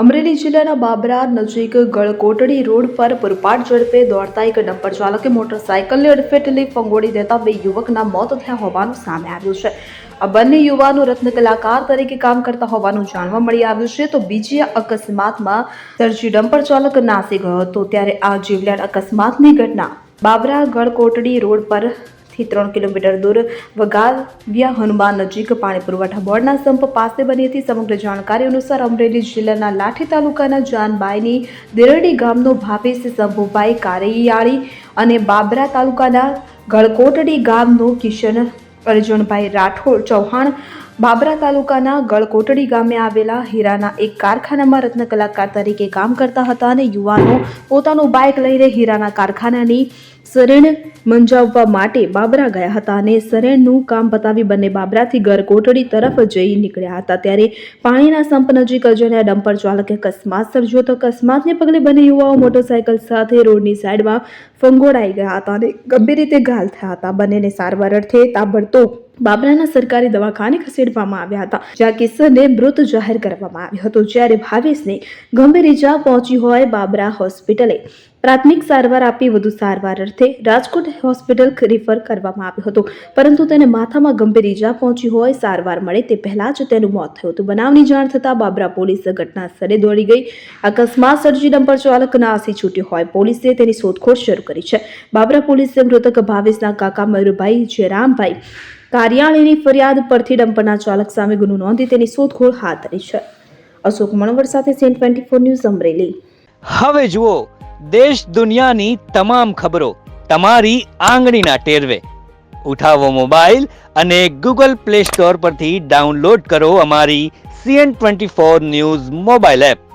અમરેલી જિલ્લાના બાબરા નજીક ગળકોટડી રોડ પર પૂરપાટ ઝડપે દોડતા એક ડમ્પર ચાલકે મોટરસાયકલને અડફેટે લઈ ફંગોળી દેતા બે યુવકના મોત થયા હોવાનું સામે આવ્યું છે. આ બંને યુવાનો રત્ન કલાકાર તરીકે કામ કરતા હોવાનું જાણવા મળી આવ્યું છે. તો બીજી અકસ્માતમાં સર્જી ડમ્પર ચાલક નાસી ગયો હતો. ત્યારે આ જીવલેણ અકસ્માતની ઘટના બાબરા ગળકોટડી રોડ પર 3 કિલોમીટર દૂર વગાવ્યા હનુમાન નજીક પાણી પુરવઠા બોર્ડના સંપ પાસે બની હતી. સમગ્ર જાણકારી અનુસાર અમરેલી જિલ્લાના લાઠી તાલુકાના જાનબાઈની દેરડી ગામનો ભાવેશ શંભુભાઈ કારૈયાળી અને બાબરા તાલુકાના ગળકોટડી ગામનો કિશન અર્જુનભાઈ રાઠોડ ચૌહાણ બાબરા તાલુકાના ગળકોટડી ગામે આવેલા હીરાના એક કારખાનામાં રત્ન કલાકાર તરીકે કામ કરતા હતા અને યુવાનો પોતાનું બાઇક લઈને હીરાના કારખાનાની સરેણ મંજાવવા માટે બાબરા ગયા હતા અને સરેણનું કામ પતાવી બંને બાબરાથી ગળકોટડી તરફ જઈ નીકળ્યા હતા. ત્યારે પાણીના સંપ નજીક અજાણ્યા ડમ્પર ચાલકે અકસ્માત સર્જ્યો હતો. અકસ્માતને પગલે બંને યુવાઓ મોટરસાયકલ સાથે રોડની સાઈડમાં ફંગોળાઈ ગયા હતા અને ગંભીર રીતે ઘાયલ થયા હતા. બંનેને સારવાર અર્થે તાબડતોબ બાબરાના સરકારી દવાખાને ખસેડવામાં આવ્યા હતા, જ્યાં કિશનને મૃત જાહેર કરવામાં આવ્યો હતો. જ્યારે ભાવેશને ગંભીર ઈજા પહોંચી હોય બાબરા હોસ્પિટલે પ્રાથમિક સારવાર આપી વધુ સારવાર અર્થે રાજકોટ હોસ્પિટલ રિફર કરવામાં આવ્યો હતો, પરંતુ તેને માથામાં ગંભીર ઈજા પહોંચી હોય સારવાર મળે તે પહેલા જ તેનું મોત થયું હતું. બનાવની જાણ થતાં બાબરા પોલીસ ઘટના સ્થળે દોડી ગઈ. અકસ્માત સર્જી ડમ્પર ચાલક નાસી છૂટ્યો હોય પોલીસે તેની શોધખોળ શરૂ કરી છે. બાબરા પોલીસે મૃતક ભાવેશના કાકા મયુરભાઈ જયરામભાઈ કાર્યાલયની ફરિયાદ પરથી ડમ્પરના ચાલક સામે ગુનો નોંધી તેની શોધખોળ હાથ ધરી છે. અશોક મણવર સાથે CN24 ન્યૂઝ અમરેલી. હવે જુઓ દેશ દુનિયાની તમામ ખબરો તમારી આંગળીના ટેરવે. ઉઠાવો મોબાઈલ અને Google Play Store પરથી ડાઉનલોડ કરો અમારી CN24 ન્યૂઝ મોબાઈલ એપ.